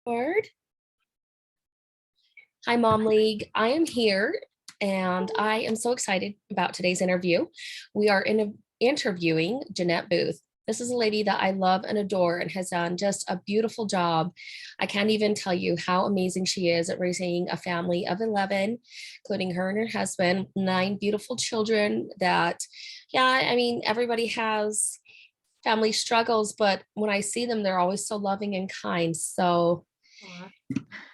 Word. Hi, Mom League. I am here and I am so excited about today's interview. We are interviewing Jennette Booth. This is a lady that I love and adore and has done just a beautiful job. I can't even tell you how amazing she is at raising a family of 11, including her and her husband, 9 beautiful children that, yeah, I mean, everybody has family struggles, but when I see them, they're always so loving and kind. So, Aw.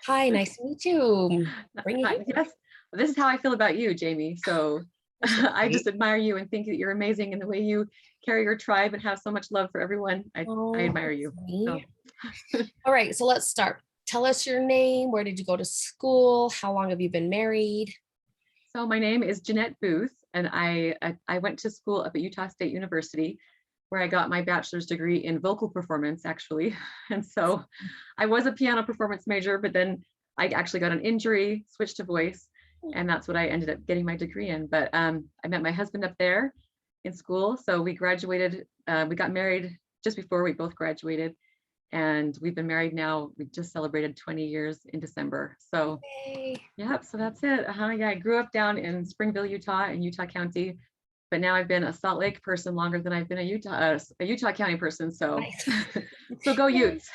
hi, nice to meet you. Bring it Hi. here. Yes, this is how I feel about you, Jamie. So You're so I sweet. just admire you and think that you're amazing in the way you carry your tribe and have so much love for everyone. I Oh, admire that's you. me. So, All right, so let's start. Tell us your name. Where did you go to school? How long have you been married? so my name is Jennette Booth, and I went to school up at Utah State University, where I got my bachelor's degree in vocal performance, actually. And so I was a piano performance major, but then I actually got an injury, switched to voice, and that's what I ended up getting my degree in. But I met my husband up there in school. So we graduated, we got married just before we both graduated. And we've been married now. We just celebrated 20 years in December. So Yay. yeah, so that's it. Yeah, I grew up down in Springville, Utah, in Utah County, but now I've been a Salt Lake person longer than I've been a Utah County person. So, Nice. so go Utes.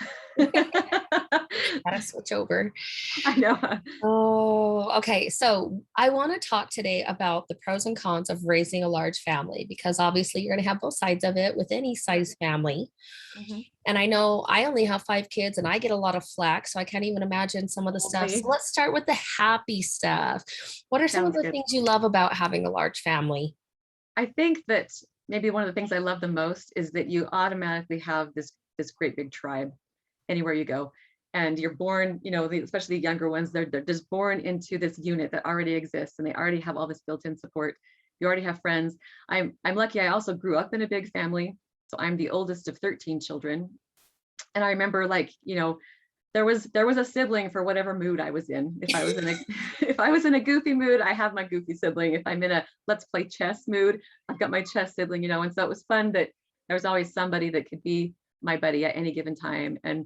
Gotta switch over. I know. Oh, okay. So I want to talk today about the pros and cons of raising a large family because obviously you're going to have both sides of it with any Yep. size family. Mhm. And I know I only have 5 kids and I get a lot of flack, so I can't even imagine some of the stuff. So Only let's start with the happy stuff. What are some of sounds the good. things you love about having a large family? I think that maybe one of the things I love the most is that you automatically have this great big tribe anywhere you go. And you're born, especially the younger ones, they're just born into this unit that already exists and they already have all this built-in support. You already have friends. I'm lucky I also grew up in a big family. So I'm the oldest of 13 children. And I remember there was a sibling for whatever mood I was in. If I was in a if I was in a goofy mood, I have my goofy sibling. If I'm in a let's play chess mood, I've got my chess sibling, and so it was fun that there was always somebody that could be my buddy at any given time. And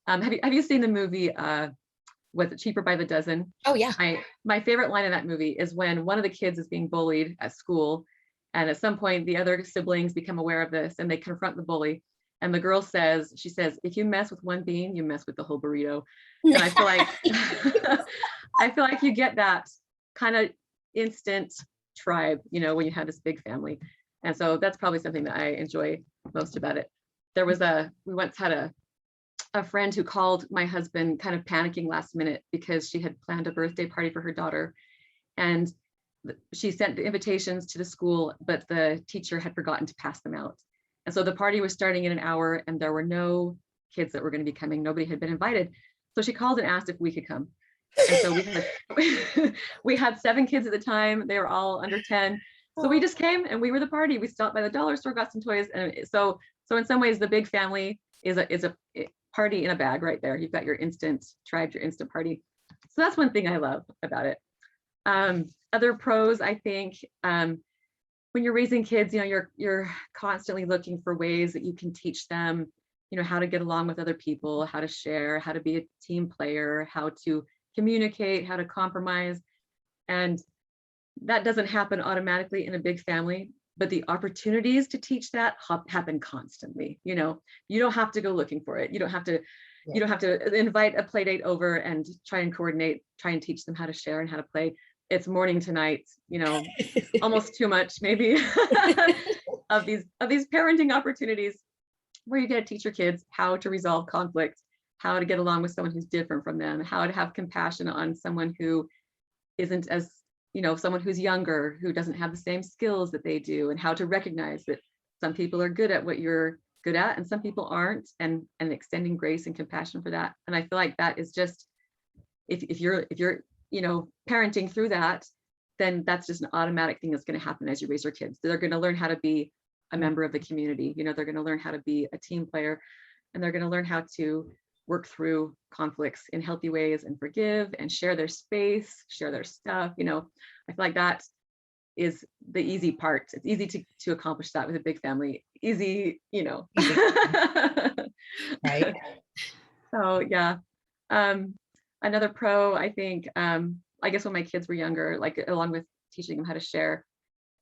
have you seen the movie was it Cheaper by the Dozen? Oh, yeah. My favorite line in that movie is when one of the kids is being bullied at school, and at some point the other siblings become aware of this and they confront the bully. And the girl says, she says, if you mess with one bean, you mess with the whole burrito. And I feel like I feel like you get that kind of instant tribe, when you have this big family. And so that's probably something that I enjoy most about it. We once had a friend who called my husband kind of panicking last minute because she had planned a birthday party for her daughter. And she sent the invitations to the school, but the teacher had forgotten to pass them out. And so the party was starting in an hour and there were no kids that were going to be coming. Nobody had been invited. So she called and asked if we could come. And so we had 7 kids at the time. They were all under 10. So we just came and we were the party. We stopped by the dollar store, got some toys. And so in some ways, the big family is a party in a bag right there. You've got your instant tribe, your instant party. So that's one thing I love about it. Other pros, I think, when you're raising kids, you're constantly looking for ways that you can teach them, how to get along with other people, how to share, how to be a team player, how to communicate, how to compromise. And that doesn't happen automatically in a big family, but the opportunities to teach that happen constantly. You don't have to go looking for it. You don't have to invite a play date over and try and coordinate, try and teach them how to share and how to play. It's morning to night, almost too much maybe of these parenting opportunities where you get to teach your kids how to resolve conflict, how to get along with someone who's different from them, how to have compassion on someone who isn't as, someone who's younger, who doesn't have the same skills that they do, and how to recognize that some people are good at what you're good at and some people aren't, and extending grace and compassion for that. And I feel like that is just, if you're parenting through that, then that's just an automatic thing that's going to happen as you raise your kids. They're going to learn how to be a member of the community. They're going to learn how to be a team player, and they're going to learn how to work through conflicts in healthy ways and forgive and share their space, share their stuff. I feel like that is the easy part. It's easy to accomplish that with a big family. Easy. Right. So yeah. Another pro, I think, I guess when my kids were younger, like along with teaching them how to share,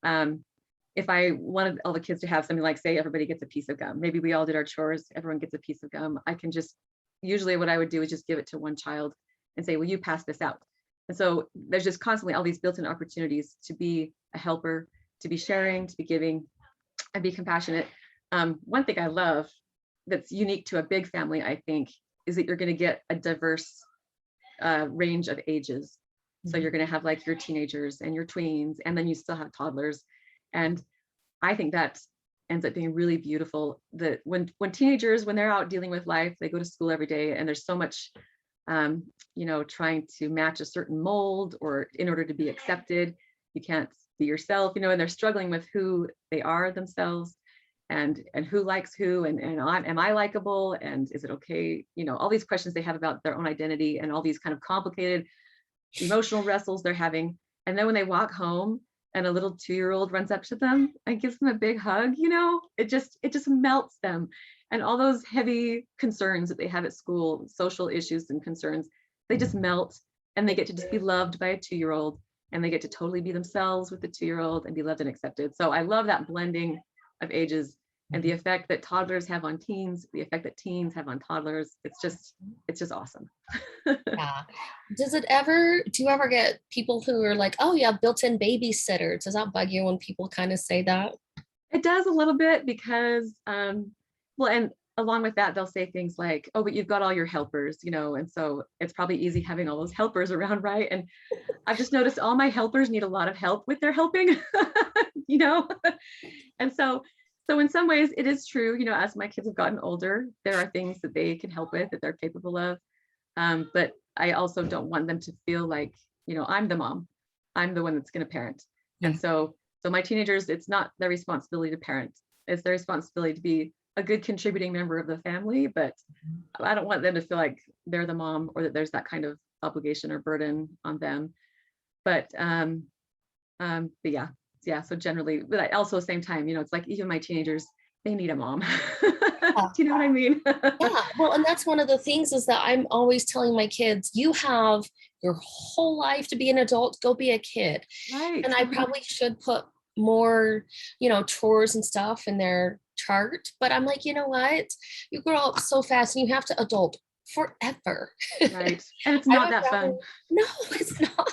if I wanted all the kids to have something, like say everybody gets a piece of gum, maybe we all did our chores, everyone gets a piece of gum, I can just, usually what I would do is just give it to one child and say, will you pass this out? And so there's just constantly all these built-in opportunities to be a helper, to be sharing, to be giving, and be compassionate. One thing I love that's unique to a big family, I think, is that you're going to get a diverse range of ages. So you're going to have like your teenagers and your tweens, and then you still have toddlers. And I think that ends up being really beautiful, that when teenagers, when they're out dealing with life, they go to school every day, and there's so much trying to match a certain mold, or in order to be accepted, you can't be yourself, and they're struggling with who they are themselves, and who likes who, and am I likable, and is it okay, all these questions they have about their own identity, and all these kind of complicated emotional wrestles they're having. And then when they walk home and a little 2-year-old runs up to them and gives them a big hug, it just melts them. And all those heavy concerns that they have at school, social issues and concerns, they just melt, and they get to just be loved by a 2-year-old, and they get to totally be themselves with the 2-year-old and be loved and accepted. So I love that blending of ages, and the effect that toddlers have on teens, the effect that teens have on toddlers. It's just awesome. Yeah. Do you ever get people who are like, oh yeah, built-in babysitters? Does that bug you when people kind of say that? It does a little bit, because, well, and along with that, they'll say things like, oh, but you've got all your helpers, and so it's probably easy having all those helpers around, right? And I've just noticed all my helpers need a lot of help with their helping, and so in some ways it is true, as my kids have gotten older, there are things that they can help with, that they're capable of. But I also don't want them to feel like, I'm the mom, I'm the one that's going to parent. And so my teenagers, it's not their responsibility to parent, it's their responsibility to be a good contributing member of the family. But I don't want them to feel like they're the mom, or that there's that kind of obligation or burden on them. But yeah. So generally, but also at the same time, it's like even my teenagers, they need a mom. Yeah. Do you know what I mean? Yeah, well, and that's one of the things, is that I'm always telling my kids, you have your whole life to be an adult, go be a kid. Right. And I probably should put more, chores and stuff in their chart, but I'm like, you know what? You grow up so fast, and you have to adult forever. Right. And it's not that fun. No, it's not.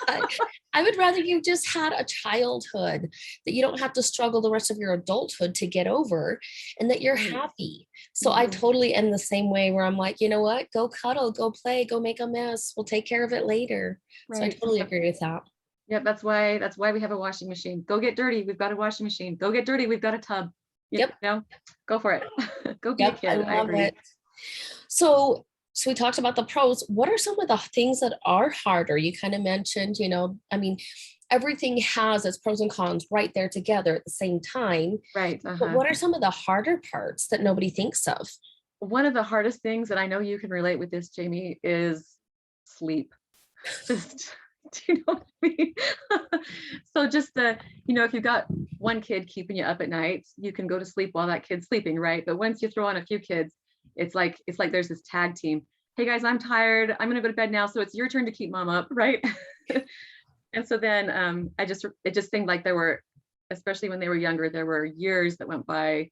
I would rather you just had a childhood that you don't have to struggle the rest of your adulthood to get over, and that you're happy. So I totally am the same way, where I'm like, you know what? Go cuddle, go play, go make a mess. We'll take care of it later. Right. So I totally agree with that. Yeah, that's why we have a washing machine. Go get dirty, we've got a washing machine. Go get dirty, we've got a tub. Go for it. Go be a kid. I agree. It. So we talked about the pros. What are some of the things that are harder? You kind of mentioned, everything has its pros and cons right there together at the same time. Right. But what are some of the harder parts that nobody thinks of? One of the hardest things, and I know you can relate with this, Jamie, is sleep. Just, do you know what I mean? So just if you've got one kid keeping you up at night, you can go to sleep while that kid's sleeping, right? But once you throw on a few kids, it's like there's this tag team. Hey guys, I'm tired, I'm gonna go to bed now, so it's your turn to keep mom up, right? And so then it just seemed like there were, especially when they were younger, there were years that went by.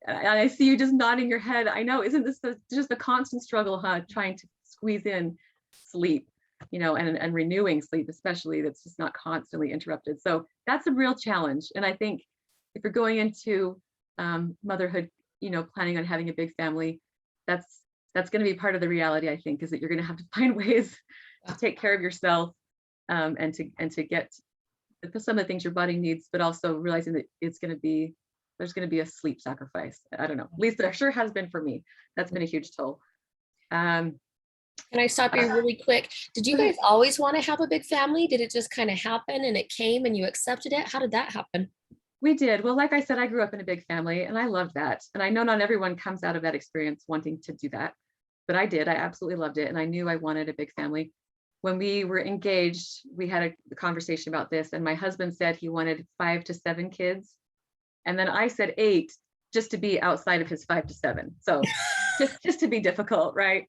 I see you just nodding your head. I know, isn't this just a constant struggle, huh? Trying to squeeze in sleep, and renewing sleep, especially, that's just not constantly interrupted. So that's a real challenge. And I think if you're going into motherhood, planning on having a big family, that's going to be part of the reality, I think, is that you're going to have to find ways to take care of yourself, and to get some of the things your body needs, but also realizing that there's going to be a sleep sacrifice. I don't know, at least there sure has been for me. That's been a huge toll. Can I stop you really quick? Did you guys always want to have a big family? Did it just kind of happen and it came and you accepted it? How did that happen? We did. Well, like I said, I grew up in a big family, and I loved that. And I know not everyone comes out of that experience wanting to do that, but I did. I absolutely loved it. And I knew I wanted a big family. When we were engaged, we had a conversation about this, and my husband said he wanted 5 to 7 kids. And then I said 8, just to be outside of his 5 to 7. So just to be difficult, right?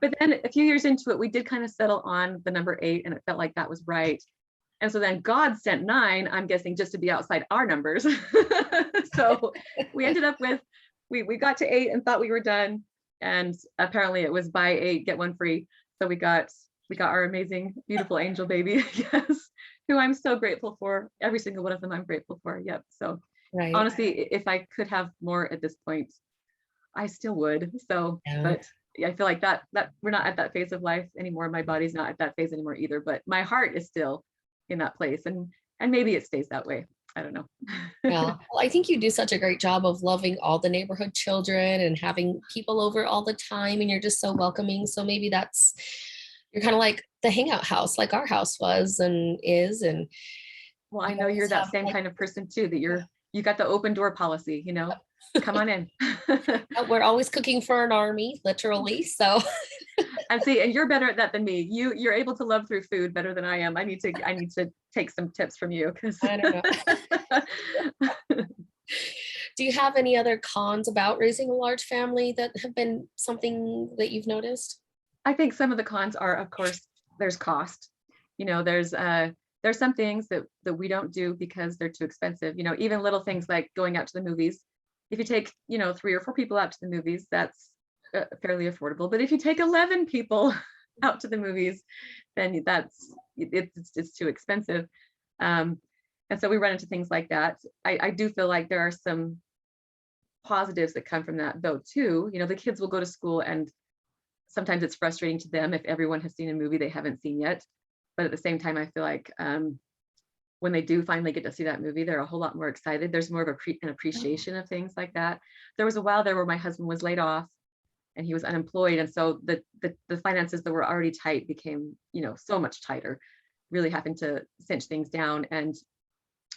But then a few years into it, we did kind of settle on the number 8, and it felt like that was right. And so then God sent 9, I'm guessing, just to be outside our numbers. So we ended up with, we got to 8 and thought we were done. And apparently it was buy 8, get 1 free. So we got our amazing, beautiful angel baby, yes, who I'm so grateful for. Every single one of them I'm grateful for. Yep. So Right. honestly, if I could have more at this point, I still would. So, Yeah. but I feel like that we're not at that phase of life anymore. My body's not at that phase anymore either, but my heart is still in that place, and maybe it stays that way. I don't know. Yeah. Well, I think you do such a great job of loving all the neighborhood children and having people over all the time, and you're just so welcoming. So maybe you're kind of like the hangout house, like our house was and is. And Well, I know you're that same kind of person too, that you got the open door policy, come on in. We're always cooking for an army, literally. So And see, and you're better at that than me. You're able to love through food better than I am. I need to take some tips from you, because I don't know. Do you have any other cons about raising a large family that have been something that you've noticed? I think some of the cons are, of course, there's cost. There's some things that we don't do because they're too expensive. Even little things like going out to the movies. If you take 3 or 4 people out to the movies, that's fairly affordable. But if you take 11 people out to the movies, then it's too expensive. And so we run into things like that. I do feel like there are some positives that come from that though too. The kids will go to school, and sometimes it's frustrating to them if everyone has seen a movie they haven't seen yet. But at the same time, I feel like when they do finally get to see that movie, they're a whole lot more excited. There's more of an appreciation of things like that. There was a while there where my husband was laid off and he was unemployed. And so the finances that were already tight became, so much tighter, really having to cinch things down. And,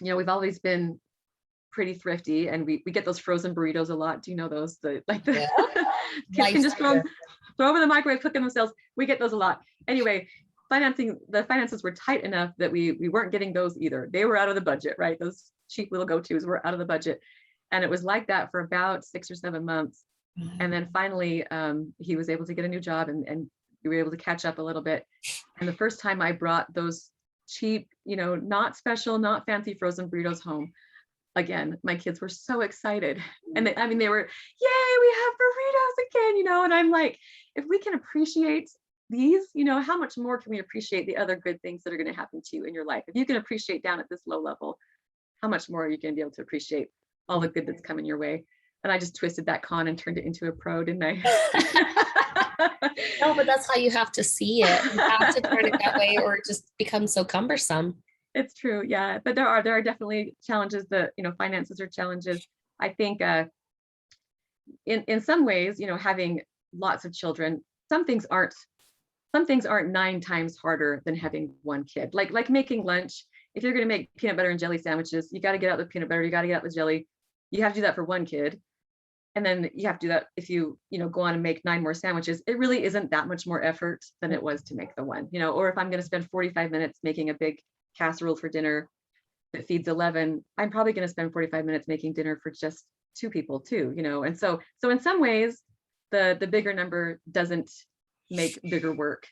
we've always been pretty thrifty, and we get those frozen burritos a lot. Do you know those? Kids can just throw over the microwave, cook them themselves. We get those a lot. Anyway, the finances were tight enough that we weren't getting those either. They were out of the budget, right? Those cheap little go-tos were out of the budget. And it was like that for about 6 or 7 months. And then finally, he was able to get a new job, and we were able to catch up a little bit. And the first time I brought those cheap, not special, not fancy frozen burritos home, again, my kids were so excited. And they were, yay, we have burritos again, and I'm like, if we can appreciate these, how much more can we appreciate the other good things that are going to happen to you in your life? If you can appreciate down at this low level, how much more are you going to be able to appreciate all the good that's coming your way? And I just twisted that con and turned it into a pro, didn't I? No, but that's how you have to see it. You have to turn it that way, or it just becomes so cumbersome. It's true, yeah. But there are definitely challenges. Finances are challenges. I think in some ways, having lots of children, some things aren't 9 times harder than having one kid. Like making lunch. If you're going to make peanut butter and jelly sandwiches, you got to get out the peanut butter, you got to get out the jelly. You have to do that for one kid. And then you have to do that if you go on and make 9 more sandwiches. It really isn't that much more effort than it was to make the one, or if I'm going to spend 45 minutes making a big casserole for dinner that feeds 11, I'm probably going to spend 45 minutes making dinner for just 2 people too, and so in some ways the bigger number doesn't make bigger work.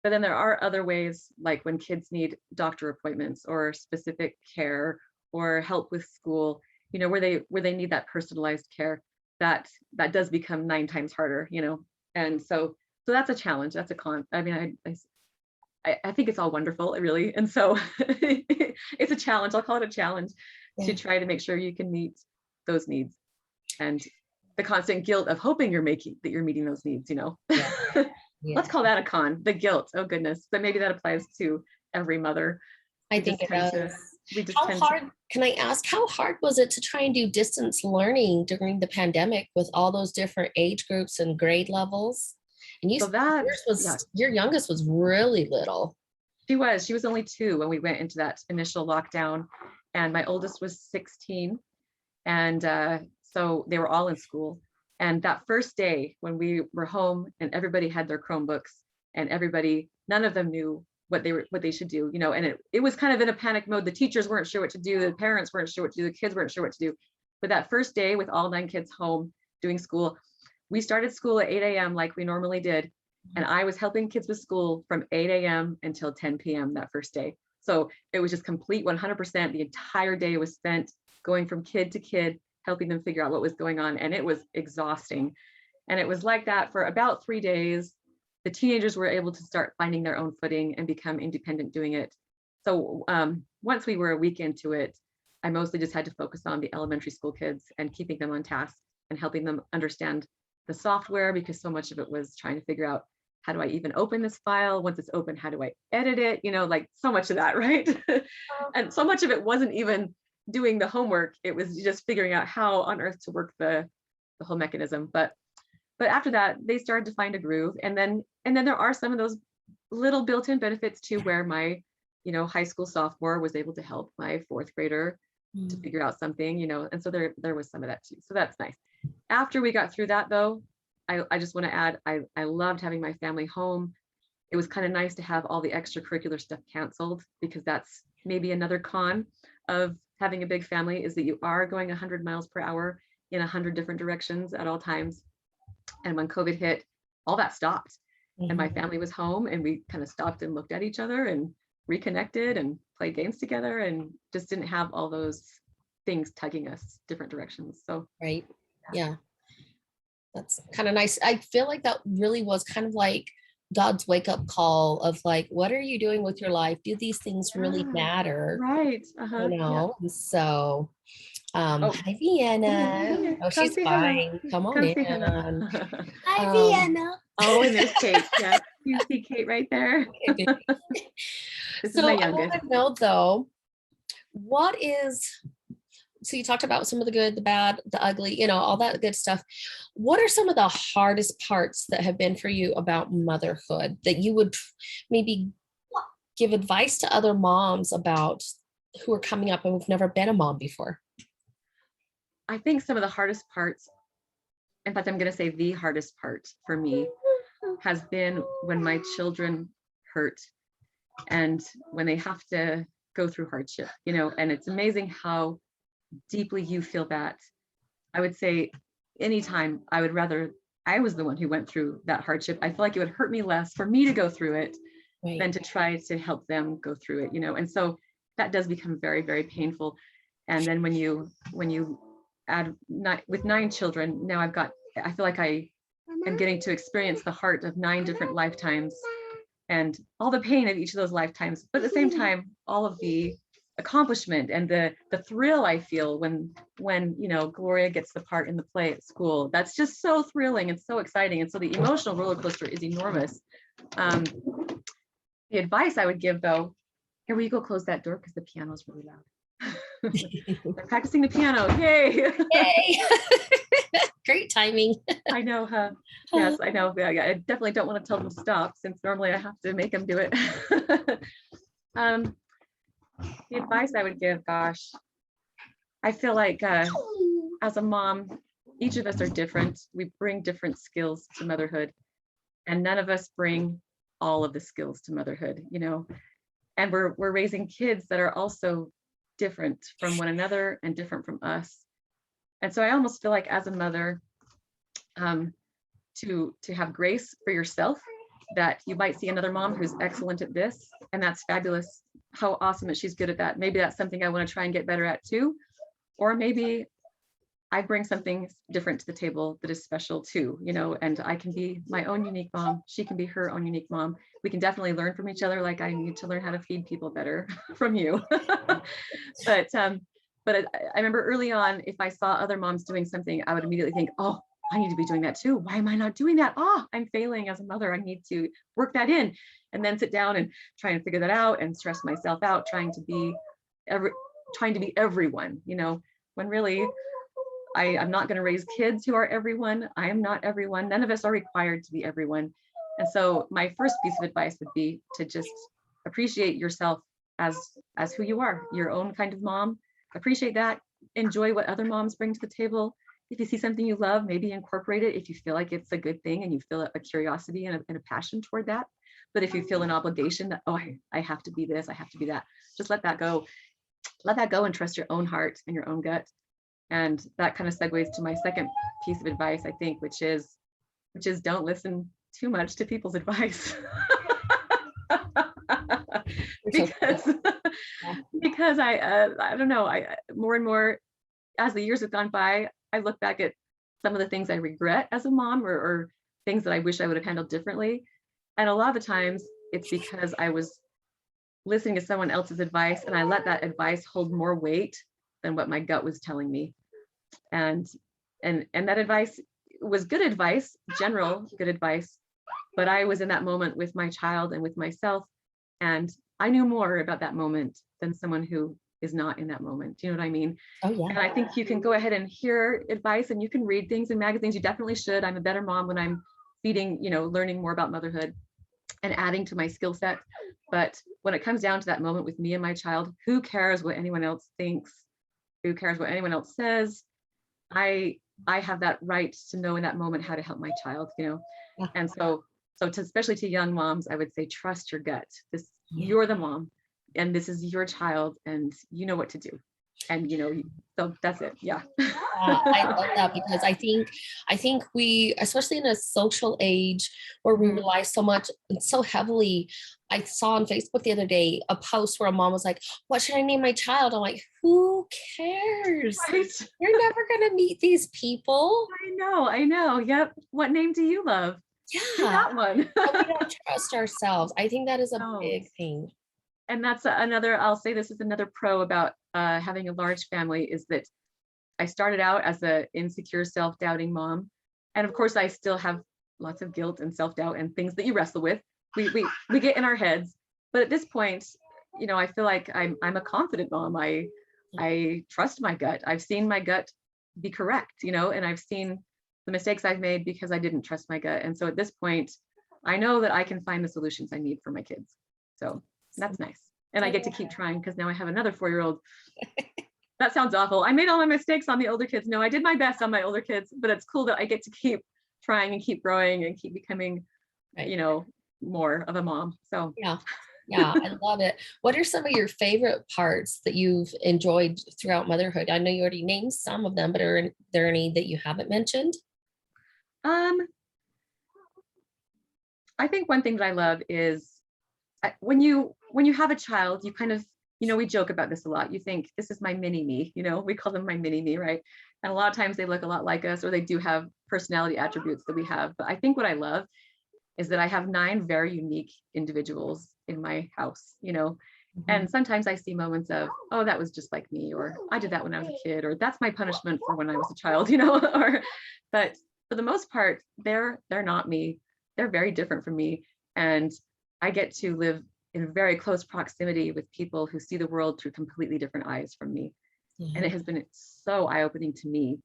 But then there are other ways, like when kids need doctor appointments or specific care or help with school, where they need that personalized care, that does become 9 times harder, and so that's a challenge. That's a con. I mean, I think it's all wonderful, really. And so it's a challenge. I'll call it a challenge to try to make sure you can meet those needs, and the constant guilt of hoping you're meeting those needs, Let's call that a con, the guilt. Oh goodness. But maybe that applies to every mother. I think it does. Can I ask, how hard was it to try and do distance learning during the pandemic with all those different age groups and grade levels? And your youngest was really little. She was only 2 when we went into that initial lockdown, and my oldest was 16. And so they were all in school. And that first day when we were home and everybody had their Chromebooks, and none of them knew what they should do, and it was kind of in a panic mode. The teachers weren't sure what to do, the parents weren't sure what to do, the kids weren't sure what to do. But that first day with all 9 kids home doing school, we started school at 8 a.m. like we normally did. And I was helping kids with school from 8 a.m. until 10 p.m. that first day. So it was just complete 100%. The entire day was spent going from kid to kid, helping them figure out what was going on. And it was exhausting. And it was like that for about 3 days. The teenagers were able to start finding their own footing and become independent doing it. So once we were a week into it, I mostly just had to focus on the elementary school kids and keeping them on task and helping them understand the software, because so much of it was trying to figure out, how do I even open this file? Once it's open, how do I edit it? You know, like so much of that, right? And so much of it wasn't even doing the homework. It was just figuring out how on earth to work the whole mechanism. But after that, they started to find a groove. And then there are some of those little built-in benefits too, where my, high school sophomore was able to help my fourth grader to figure out something, and so there was some of that too. So that's nice. After we got through that though, I just want to add, I loved having my family home. It was kind of nice to have all the extracurricular stuff canceled, because that's maybe another con of having a big family, is that you are going 100 miles per hour in 100 different directions at all times. And when COVID hit, all that stopped. And my family was home, and we kind of stopped and looked at each other and reconnected and played games together, and just didn't have all those things tugging us different directions. So right. Yeah. That's kind of nice. I feel like that really was kind of like God's wake up call of like, what are you doing with your life? Do these things really matter? Right. So Oh. hi Vienna. Oh, she's fine. Come on in. Hi, Vienna. Oh, and there's Kate. Yeah, you see Kate right there. This is my So I youngest. want to know though, so you talked about some of the good, the bad, the ugly, all that good stuff. What are some of the hardest parts that have been for you about motherhood that you would maybe give advice to other moms about, who are coming up and who've never been a mom before? I think some of the hardest parts, in fact, I'm going to say the hardest part for me, has been when my children hurt and when they have to go through hardship, and it's amazing how deeply you feel that. I would say anytime I would rather I was the one who went through that hardship. I feel like it would hurt me less for me to go through it than to try to help them go through it, and so that does become very, very painful. And then when you add with 9 children, now I feel like I am getting to experience the heart of 9 different lifetimes and all the pain of each of those lifetimes, but at the same time, all of the accomplishment and the thrill I feel when Gloria gets the part in the play at school. That's just so thrilling and so exciting. And so the emotional roller coaster is enormous. The advice I would give though, here, will you go close that door, because the piano is really loud. They're practicing the piano. Yay! Yay! Great timing. I know, huh? Yes, I know. Yeah, I definitely don't want to tell them to stop, since normally I have to make them do it. The advice I would give, gosh, I feel like as a mom, each of us are different. We bring different skills to motherhood, and none of us bring all of the skills to motherhood, and we're raising kids that are also different from one another and different from us. And so I almost feel like as a mother, to have grace for yourself, that you might see another mom who's excellent at this, and that's fabulous. How awesome that she's good at that. Maybe that's something I want to try and get better at too. Or maybe I bring something different to the table that is special too, and I can be my own unique mom. She can be her own unique mom. We can definitely learn from each other. Like I need to learn how to feed people better from you. But I remember early on, if I saw other moms doing something, I would immediately think, oh, I need to be doing that too. Why am I not doing that? Oh, I'm failing as a mother. I need to work that in, and then sit down and try and figure that out and stress myself out, trying to be everyone, when really I'm not going to raise kids who are everyone. I am not everyone. None of us are required to be everyone. And so my first piece of advice would be to just appreciate yourself as who you are, your own kind of mom. Appreciate that. Enjoy what other moms bring to the table. If you see something you love, maybe incorporate it if you feel like it's a good thing and you feel a curiosity and a passion toward that. But if you feel an obligation that, oh, I have to be this, I have to be that, just let that go. Let that go and trust your own heart and your own gut. And that kind of segues to my second piece of advice, I think, which is don't listen too much to people's advice. You're so because Yeah. because I don't know, I more and more as the years have gone by, I look back at some of the things I regret as a mom, or things that I wish I would have handled differently. And a lot of the times it's because I was listening to someone else's advice and I let that advice hold more weight than what my gut was telling me. And that advice was good advice, general good advice, but I was in that moment with my child and with myself, and I knew more about that moment than someone who is not in that moment. Do you know what I mean? Oh And yeah. I think you can go ahead and hear advice, and you can read things in magazines. You definitely should. I'm a better mom when I'm feeding, learning more about motherhood and adding to my skill set. But when it comes down to that moment with me and my child, who cares what anyone else thinks? Who cares what anyone else says? I have that right to know in that moment how to help my child, Yeah. And so especially to young moms, I would say trust your gut. Yeah. You're the mom, and this is your child, and you know what to do. And so that's it. Yeah. I love that because I think we, especially in a social age where we Mhm. rely so much and so heavily. I saw on Facebook the other day a post where a mom was like, "What should I name my child?" I'm like, "Who cares? Right. You're never gonna meet these people." I know. Yep. What name do you love? Pick Yeah, that one. but we don't trust ourselves. I think that is a No. big thing. And that's another, I'll say this is another pro about having a large family, is that I started out as a insecure, self-doubting mom. And of course, I still have lots of guilt and self-doubt and things that you wrestle with. We get in our heads. But at this point, I feel like I'm a confident mom. I trust my gut. I've seen my gut be correct, and I've seen the mistakes I've made because I didn't trust my gut. And so at this point, I know that I can find the solutions I need for my kids. So that's nice. And I get to keep trying because now I have another 4-year-old. That sounds awful. I made all my mistakes on the older kids. No, I did my best on my older kids, but it's cool that I get to keep trying and keep growing and keep becoming, Right. more of a mom. So Yeah. Yeah, I love it. What are some of your favorite parts that you've enjoyed throughout motherhood? I know you already named some of them, but are there any that you haven't mentioned? um, I think one thing that I love is when you have a child, you kind of, we joke about this a lot. You think this is my mini me, we call them my mini me, right? And a lot of times they look a lot like us, or they do have personality attributes that we have. But I think what I love is that I have 9 very unique individuals in my house, and sometimes I see moments of, oh, that was just like me, or I did that when I was a kid, or that's my punishment for when I was a child, or, but for the most part, they're not me. They're very different from me. And I get to live in very close proximity with people who see the world through completely different eyes from me. And Yeah. it has been so eye-opening to me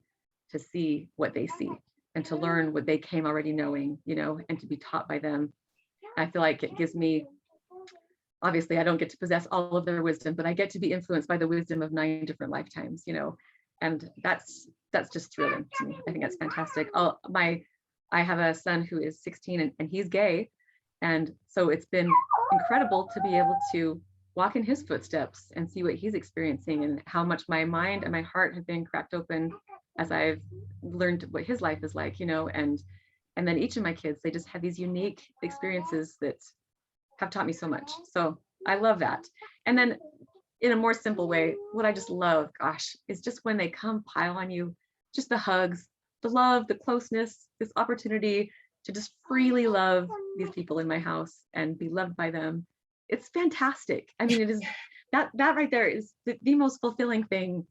to see what they see and to learn what they came already knowing, and to be taught by them. I feel like it gives me, obviously I don't get to possess all of their wisdom, but I get to be influenced by the wisdom of 9 different lifetimes, and that's just thrilling to me. I think that's fantastic. I have a son who is 16 and he's gay. And so it's been incredible to be able to walk in his footsteps and see what he's experiencing, and how much my mind and my heart have been cracked open as I've learned what his life is like, and then each of my kids, they just have these unique experiences that have taught me so much. So I love that. And then in a more simple way, what I just love, gosh, is just when they come pile on you, just the hugs, the love, the closeness, this opportunity to just freely love these people in my house and be loved by them. It's fantastic. I mean, it is that right there is the most fulfilling thing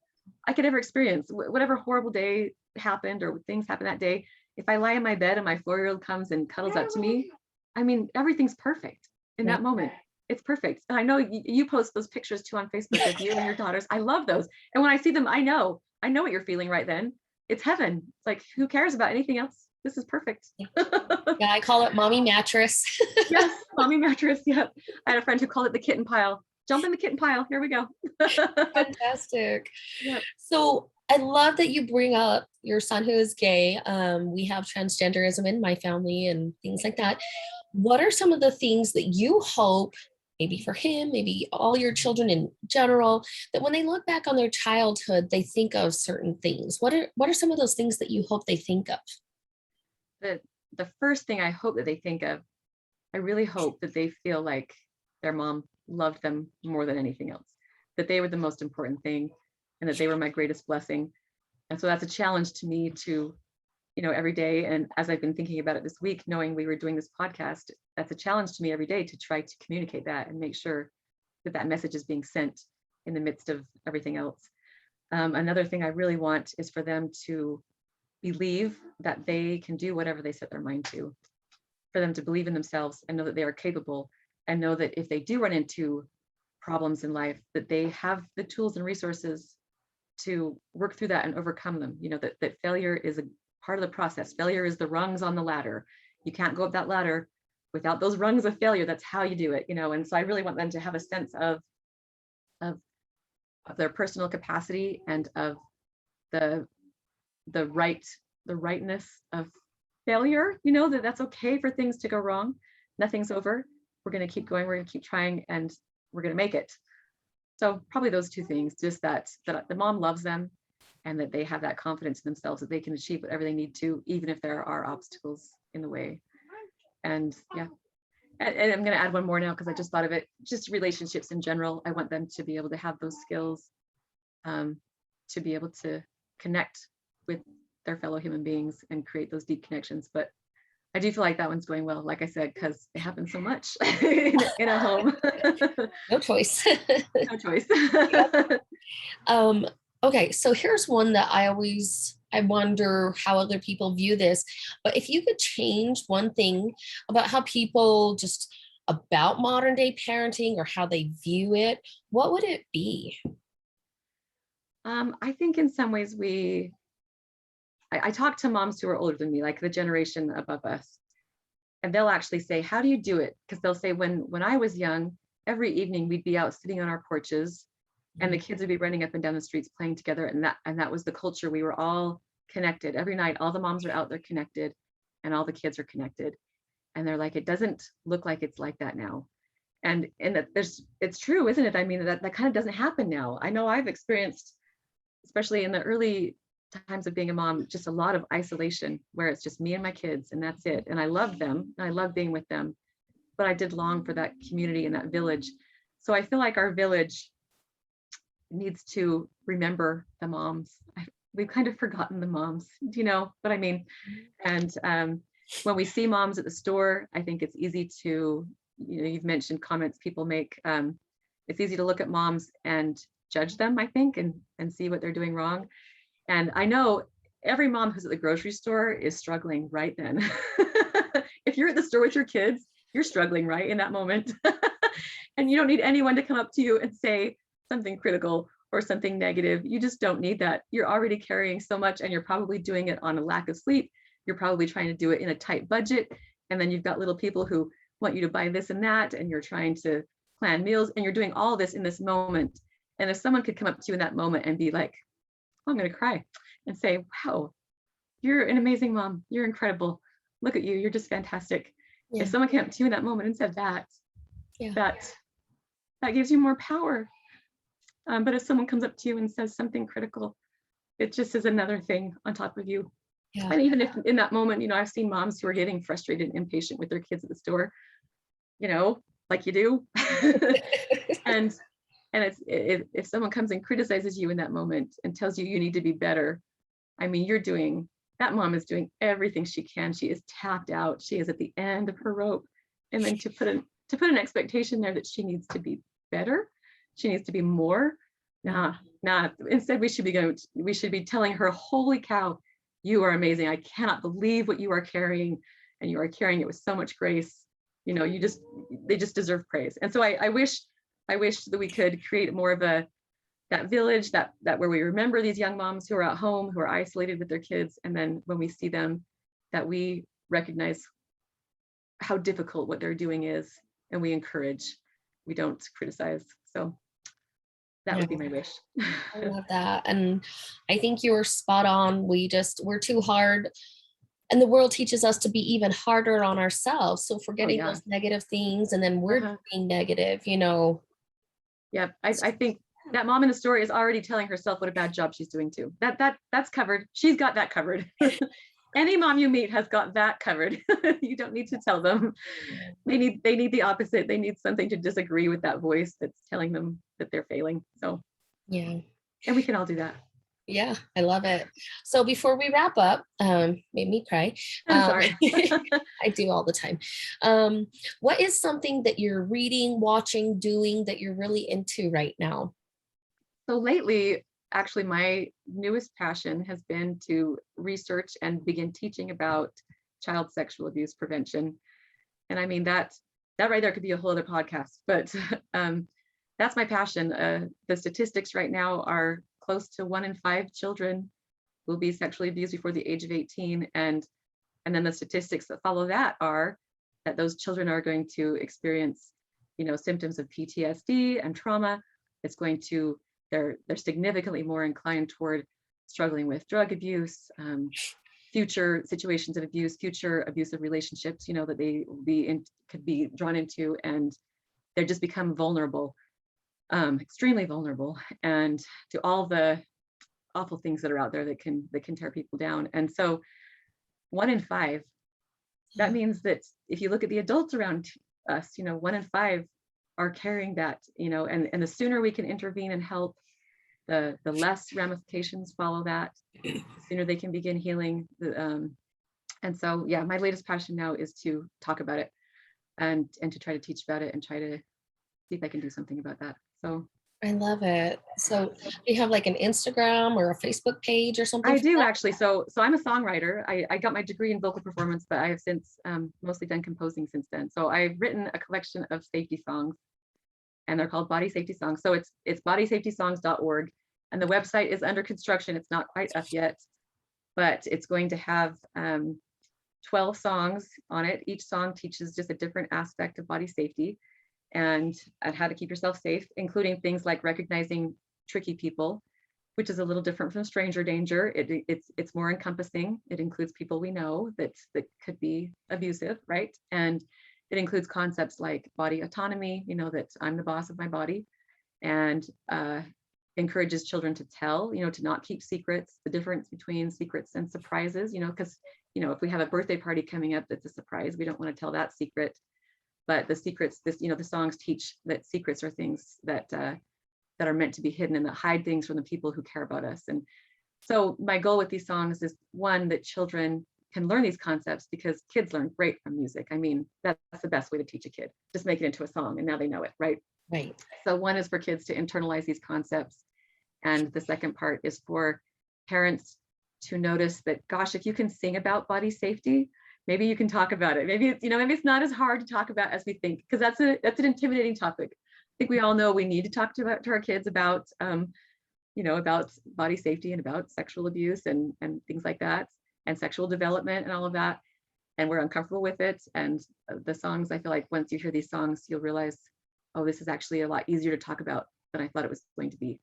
I could ever experience. Whatever horrible day happened or things happened that day, if I lie in my bed and my 4-year-old comes and cuddles up to me, I mean, everything's perfect in that moment. It's perfect. And I know you post those pictures too on Facebook of you and your daughters. I love those. And when I see them, I know what you're feeling right then. It's heaven. It's like, who cares about anything else? This is perfect. Yeah, I call it mommy mattress. Yes, mommy mattress. Yep. I had a friend who called it the kitten pile. Jump in the kitten pile. Here we go. Fantastic. Yep. So I love that you bring up your son who is gay. We have transgenderism in my family and things like that. What are some of the things that you hope, maybe for him, maybe all your children in general, that when they look back on their childhood, they think of certain things? What are some of those things that you hope they think of? the first thing I hope that they think of, I really hope that they feel like their mom loved them more than anything else, that they were the most important thing, and that they were my greatest blessing. And so that's a challenge to me to, every day. And as I've been thinking about it this week, knowing we were doing this podcast, that's a challenge to me every day to try to communicate that and make sure that that message is being sent in the midst of everything else. Another thing I really want is for them to believe that they can do whatever they set their mind to, for them to believe in themselves and know that they are capable, and know that if they do run into problems in life, that they have the tools and resources to work through that and overcome them. That failure is a part of the process. Failure is the rungs on the ladder. You can't go up that ladder without those rungs of failure. That's how you do it, and so I really want them to have a sense of their personal capacity and of the rightness of failure, that's okay for things to go wrong. Nothing's over. We're going to keep going. We're going to keep trying, and we're going to make it. So probably those two things, just that the mom loves them, and that they have that confidence in themselves that they can achieve whatever they need to, even if there are obstacles in the way. And yeah, and I'm going to add one more now because I just thought of it, just relationships in general. I want them to be able to have those skills, to be able to connect with their fellow human beings and create those deep connections. But I do feel like that one's going well, like I said, because it happens so much in a home. No choice. No choice. Okay, so here's one that I wonder how other people view this, but if you could change one thing about how people just about modern day parenting or how they view it, what would it be? I think in some ways I talk to moms who are older than me, like the generation above us, and they'll actually say, how do you do it? Because they'll say, when I was young, every evening we'd be out sitting on our porches, and the kids would be running up and down the streets playing together, and that was the culture. We were all connected every night. All the moms are out there connected, and all the kids are connected. And they're like, it doesn't look like it's like that now. And that it's true, isn't it? I mean, that kind of doesn't happen now. I know I've experienced, especially in the early times of being a mom, just a lot of isolation where it's just me and my kids and that's it. And I love them and I love being with them, but I did long for that community and that village. So I feel like our village needs to remember the moms. We've kind of forgotten the moms, do you know what I mean? And when we see moms at the store, I think it's easy to, you've mentioned comments people make. It's easy to look at moms and judge them, I think, and see what they're doing wrong. And I know every mom who's at the grocery store is struggling right then. If you're at the store with your kids, you're struggling right in that moment. And you don't need anyone to come up to you and say something critical or something negative. You just don't need that. You're already carrying so much, and you're probably doing it on a lack of sleep. You're probably trying to do it in a tight budget. And then you've got little people who want you to buy this and that, and you're trying to plan meals, and you're doing all this in this moment. And if someone could come up to you in that moment and be like, oh, I'm going to cry, and say, wow, you're an amazing mom. You're incredible. Look at you. You're just fantastic. Yeah. If someone came up to you in that moment and said that, that gives you more power. But if someone comes up to you and says something critical, it just is another thing on top of you. Yeah. And even if in that moment, I've seen moms who are getting frustrated and impatient with their kids at the store, like you do. and it's if someone comes and criticizes you in that moment and tells you you need to be better, I mean, that mom is doing everything she can. She is tapped out. She is at the end of her rope. And then to put an expectation there that she needs to be better, she needs to be more. Nah. Instead, we should be telling her, holy cow, you are amazing. I cannot believe what you are carrying, and you are carrying it with so much grace. They just deserve praise. And so I wish that we could create more of that village, that where we remember these young moms who are at home, who are isolated with their kids. And then when we see them, that we recognize how difficult what they're doing is, and we encourage, we don't criticize. So that would be my wish. I love that. And I think you're spot on. We're too hard. And the world teaches us to be even harder on ourselves. So forgetting those negative things, and then we're being negative, Yeah, I think that mom in the story is already telling herself what a bad job she's doing too. That's covered. She's got that covered. Any mom you meet has got that covered. You don't need to tell them. They need the opposite. They need something to disagree with that voice that's telling them that they're failing. So Yeah. and we can all do that. Yeah, I love it. So before we wrap up, made me cry. I'm sorry. I do all the time. What is something that you're reading, watching, doing that you're really into right now? So lately, actually, my newest passion has been to research and begin teaching about child sexual abuse prevention. And I mean, that right there could be a whole other podcast, but that's my passion. The statistics right now are close to 1 in 5 children will be sexually abused before the age of 18. And then the statistics that follow that are that those children are going to experience, symptoms of PTSD and trauma. It's going to, they're significantly more inclined toward struggling with drug abuse, future situations of abuse, future abusive relationships, that they will be in, could be drawn into, and they just become vulnerable, extremely vulnerable, and to all the awful things that are out there that can tear people down. And so 1 in 5, that means that if you look at the adults around us, 1 in 5 are carrying that, and the sooner we can intervene and help, the less ramifications follow that, the sooner they can begin healing. And so, yeah, my latest passion now is to talk about it and to try to teach about it and try to see if I can do something about that. So I love it. So do you have like an Instagram or a Facebook page or something? I do actually. So I'm a songwriter. I got my degree in vocal performance, but I have since mostly done composing since then. So I've written a collection of safety songs, and they're called Body Safety Songs. So it's bodysafetysongs.org, and the website is under construction. It's not quite up yet, but it's going to have 12 songs on it. Each song teaches just a different aspect of body safety and how to keep yourself safe, including things like recognizing tricky people, which is a little different from stranger danger. It's more encompassing. It includes people we know that could be abusive, right? And it includes concepts like body autonomy, that I'm the boss of my body, and encourages children to tell, to not keep secrets, the difference between secrets and surprises, because, if we have a birthday party coming up that's a surprise, we don't want to tell that secret. But the secrets, the songs teach that secrets are things that are meant to be hidden and that hide things from the people who care about us. And so my goal with these songs is, one, that children can learn these concepts, because kids learn great from music. I mean, that's the best way to teach a kid. Just make it into a song and now they know it, right? Right. So one is for kids to internalize these concepts. And the second part is for parents to notice that, gosh, if you can sing about body safety, maybe you can talk about it. Maybe it's, maybe it's not as hard to talk about as we think, because that's an intimidating topic. I think we all know we need to talk to our kids about, about body safety and about sexual abuse and things like that, and sexual development and all of that. And we're uncomfortable with it. And the songs, I feel like once you hear these songs, you'll realize, oh, this is actually a lot easier to talk about than I thought it was going to be.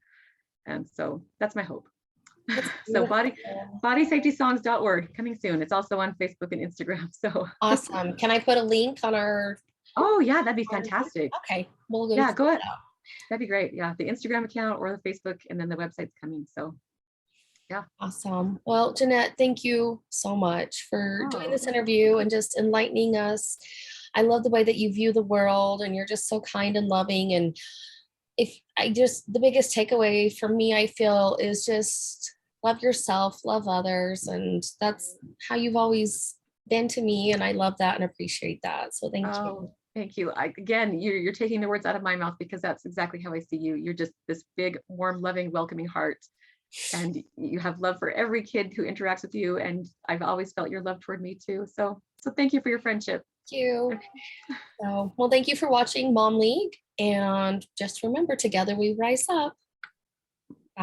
And so that's my hope. So bodysafetysongs.org, coming soon. It's also on Facebook and Instagram. So awesome. Can I put a link on our? Oh yeah, that'd be fantastic. Okay, we'll go. Yeah, go ahead. That'd be great. Yeah, the Instagram account or the Facebook, and then the website's coming. So yeah. Awesome. Well, Jennette, thank you so much for doing this interview and just enlightening us. I love the way that you view the world, and you're just so kind and loving. And the biggest takeaway for me, I feel, is just love yourself, love others. And that's how you've always been to me. And I love that and appreciate that. So thank you. Thank you. Again, you're taking the words out of my mouth, because that's exactly how I see you. You're just this big, warm, loving, welcoming heart. And you have love for every kid who interacts with you. And I've always felt your love toward me too. So thank you for your friendship. Thank you. So, well, thank you for watching Mom League. And just remember, together we rise up.